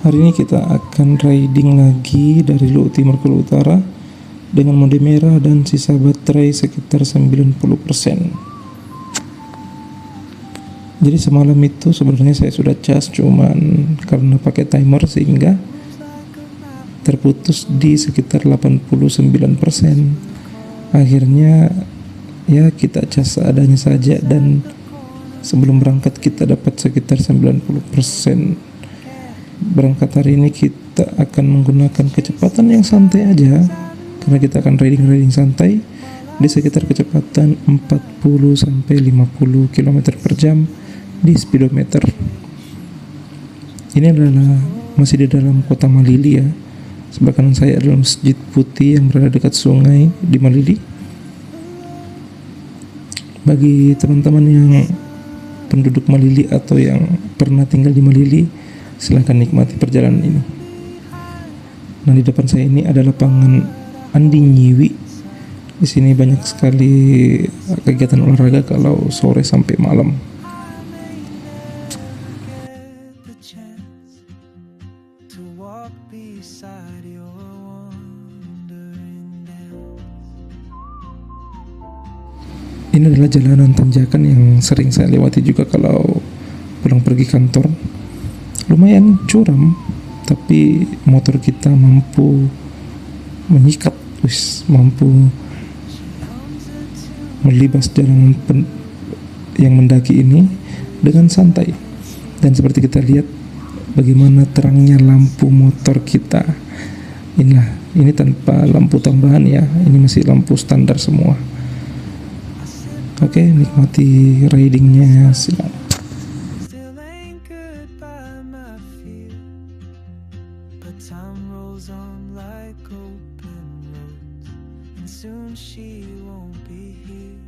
Hari ini kita akan riding lagi dari Luhut Timur ke Luhut Utara dengan mode merah dan sisa baterai sekitar 90%. Jadi semalam itu sebenarnya saya sudah cas, cuman karena pakai timer sehingga terputus di sekitar 89%. Akhirnya ya kita cas seadanya saja, dan sebelum berangkat kita dapat sekitar 90%. Berangkat hari ini kita akan menggunakan kecepatan yang santai aja, karena kita akan riding santai di sekitar kecepatan 40-50 km per jam di speedometer. Ini adalah masih di dalam kota Malili ya. Sebelah kanan saya adalah Masjid Putih yang berada dekat sungai di Malili. Bagi teman-teman yang penduduk Malili atau yang pernah tinggal di Malili, silahkan nikmati perjalanan ini. Nah, di depan saya ini ada lapangan Andi Nyiwi. Di sini banyak sekali kegiatan olahraga kalau sore sampai malam. Ini adalah jalanan tanjakan yang sering saya lewati juga kalau pulang pergi kantor. Lumayan curam, tapi motor kita mampu menyikat, mampu melibas jalan yang mendaki ini dengan santai. Dan seperti kita lihat bagaimana terangnya lampu motor kita. Ini tanpa lampu tambahan ya, ini masih lampu standar semua. Oke, nikmati ridingnya, silakan. Time rolls on like open roads, and soon she won't be here.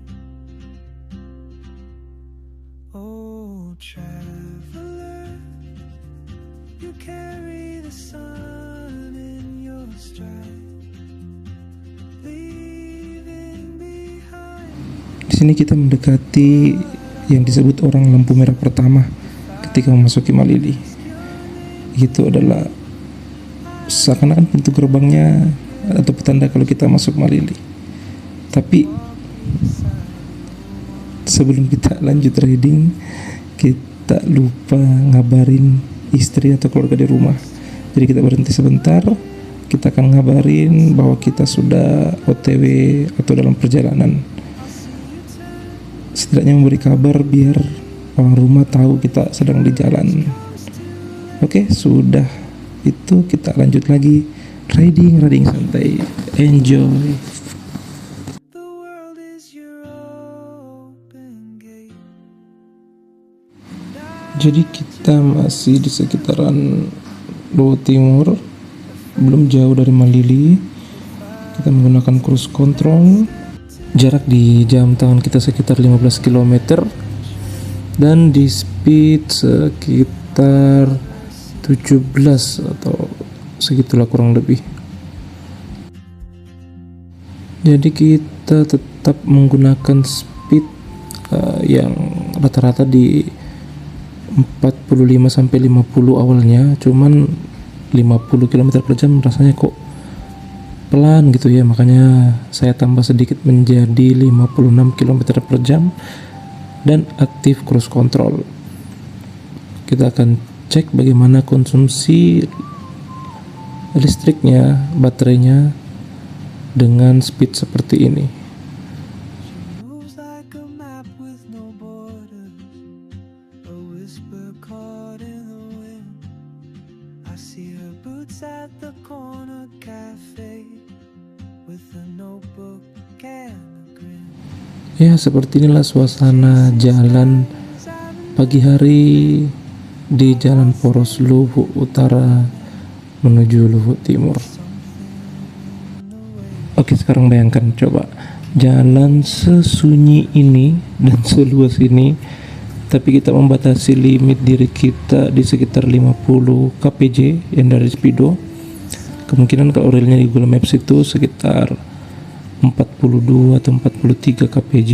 Oh, traveler, you carry the sun in your stride, leaving behind. Di sini kita mendekati yang disebut orang lampu merah pertama ketika memasuki Malili. Itu adalah seakan-akan pintu gerbangnya atau petanda kalau kita masuk Malili. Tapi sebelum kita lanjut riding, kita lupa ngabarin istri atau keluarga di rumah. Jadi kita berhenti sebentar, kita akan ngabarin bahwa kita sudah OTW atau dalam perjalanan. Setidaknya memberi kabar biar orang rumah tahu kita sedang di jalan. Oke, sudah itu kita lanjut lagi riding santai. Enjoy. Jadi kita masih di sekitaran Luhut Timur, belum jauh dari Malili. Kita menggunakan cruise control. Jarak di jam tangan kita sekitar 15 km dan di speed sekitar 17 atau segitulah kurang lebih. Jadi kita tetap menggunakan speed yang rata-rata di 45 sampai 50 awalnya, cuman 50 km per jam rasanya kok pelan gitu ya, makanya saya tambah sedikit menjadi 56 km per jam dan aktif cruise control. Kita akan cek bagaimana konsumsi listriknya, baterainya dengan speed seperti ini. Ya, seperti inilah suasana jalan pagi hari di Jalan Poros Luhut Utara menuju Luhut Timur. Oke, sekarang bayangkan coba jalan sesunyi ini dan seluas ini, tapi kita membatasi limit diri kita di sekitar 50 kpj yang dari speedo. Kemungkinan kalau realnya di Google Maps itu sekitar 42 atau 43 kpj.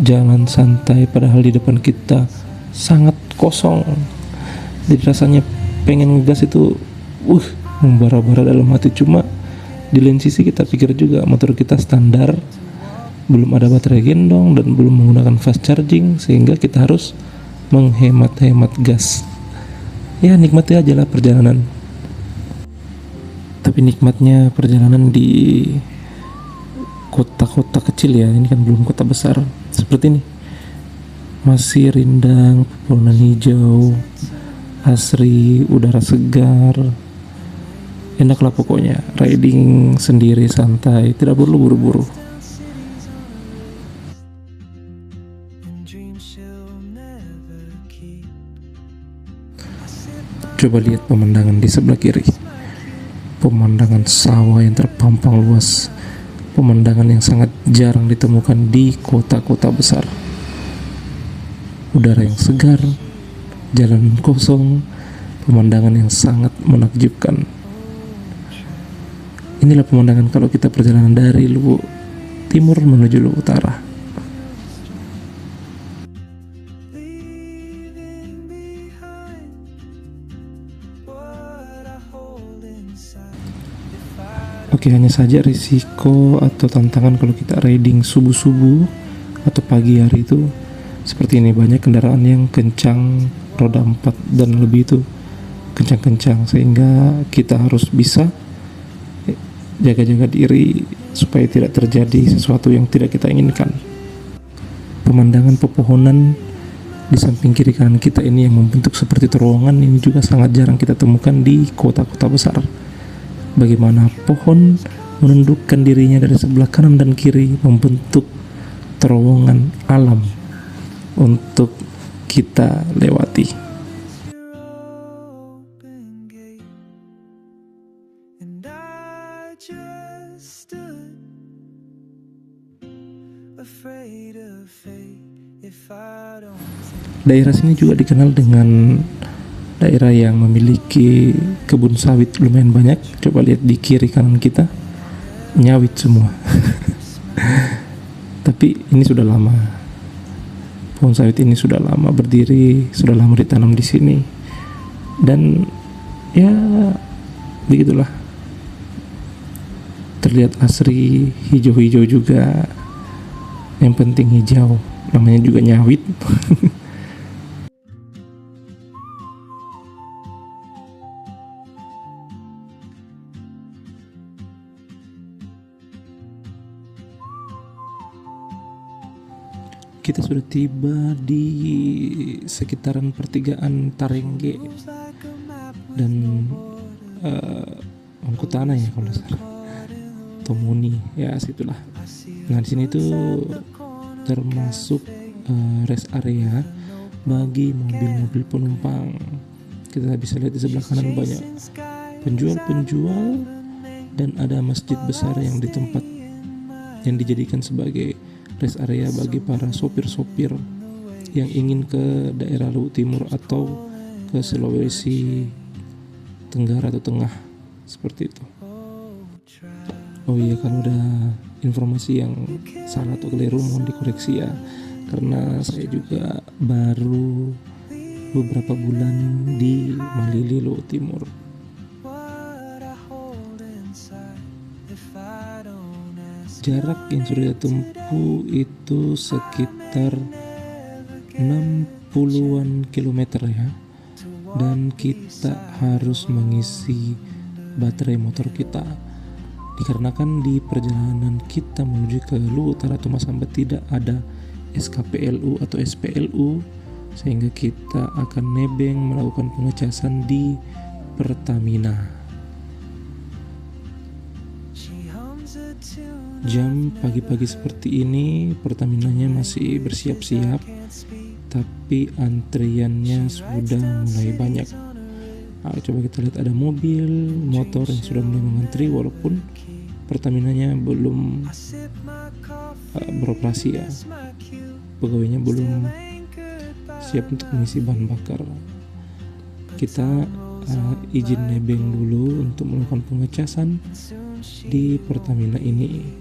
Jalan santai padahal di depan kita sangat kosong. Jadi rasanya pengen ngegas itu membara-bara dalam hati. Cuma di lain sisi kita pikir juga motor kita standar, belum ada baterai gendong dan belum menggunakan fast charging, sehingga kita harus menghemat-hemat gas. Ya nikmati aja lah perjalanan. Tapi nikmatnya perjalanan di kota-kota kecil ya, ini kan belum kota besar seperti ini. Masih rindang, pepohonan hijau, asri, udara segar. Enaklah pokoknya, riding sendiri santai, tidak perlu buru-buru. and dreams she'll never keep. Coba lihat pemandangan di sebelah kiri. Pemandangan sawah yang terpampang luas. Pemandangan yang sangat jarang ditemukan di kota-kota besar. Udara yang segar, jalan kosong, pemandangan yang sangat menakjubkan. Inilah pemandangan kalau kita perjalanan dari Luwu Timur menuju Luwu Utara. Leaving behind what I hold inside. Oke, hanya saja risiko atau tantangan kalau kita riding subuh-subuh atau pagi hari itu seperti ini, banyak kendaraan yang kencang, roda 4 dan lebih itu kencang-kencang, sehingga kita harus bisa jaga-jaga diri supaya tidak terjadi sesuatu yang tidak kita inginkan. Pemandangan pepohonan di samping kiri kanan kita ini yang membentuk seperti terowongan ini juga sangat jarang kita temukan di kota-kota besar. Bagaimana pohon menundukkan dirinya dari sebelah kanan dan kiri membentuk terowongan alam untuk kita lewati. Open gate, and I just stood afraid of fate if I don't. Daerah sini juga dikenal dengan daerah yang memiliki kebun sawit lumayan banyak. Coba lihat di kiri kanan kita, nyawit semua. Tapi ini sudah lama. Pohon sawit ini sudah lama berdiri, sudah lama ditanam di sini. Dan ya begitulah. Terlihat asri, hijau-hijau juga. Yang penting hijau, namanya juga nyawit. Kita sudah tiba di sekitaran pertigaan Tarengge dan Mangkutana ya kalau nggak salah, Tomuni ya situlah. Nah di sini tuh termasuk rest area bagi mobil-mobil penumpang. Kita bisa lihat di sebelah kanan banyak penjual-penjual dan ada masjid besar yang di tempat yang dijadikan sebagai rest area bagi para sopir-sopir yang ingin ke daerah Luwu Timur atau ke Sulawesi Tenggara atau Tengah seperti itu. Oh iya, kalau ada informasi yang salah atau keliru mohon dikoreksi ya, karena saya juga baru beberapa bulan di Malili, Luwu Timur. What I hold inside if I don't ask. Jarak yang sudah ditempuh itu sekitar 60-an kilometer ya. Dan kita harus mengisi baterai motor kita. Dikarenakan di perjalanan kita menuju ke Luwu Utara atau Masamba tidak ada SKPLU atau SPLU, sehingga kita akan nebeng melakukan pengecasan di Pertamina. Jam pagi-pagi seperti ini Pertaminanya masih bersiap-siap, tapi antriannya sudah mulai banyak. Nah, coba kita lihat, ada mobil, motor yang sudah mulai mengantri walaupun Pertaminanya belum beroperasi ya. Pegawainya belum siap untuk mengisi bahan bakar. Kita izin nebeng dulu untuk melakukan pengecasan di Pertamina ini.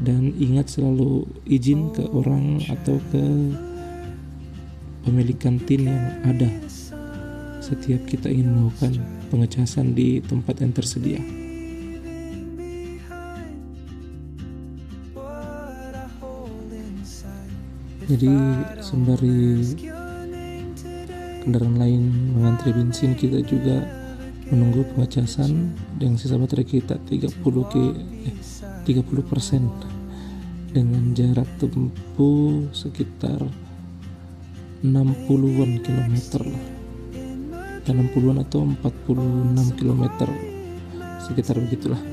Dan ingat selalu izin ke orang atau ke pemilik kantin yang ada setiap kita ingin melakukan pengecasan di tempat yang tersedia. Jadi sembari kendaraan lain mengantri bensin, kita juga menunggu pengecasan dengan sisa baterai kita 30% dengan jarak tempuh sekitar 60-an kilometer lah, 60-an atau 46 kilometer, sekitar begitulah.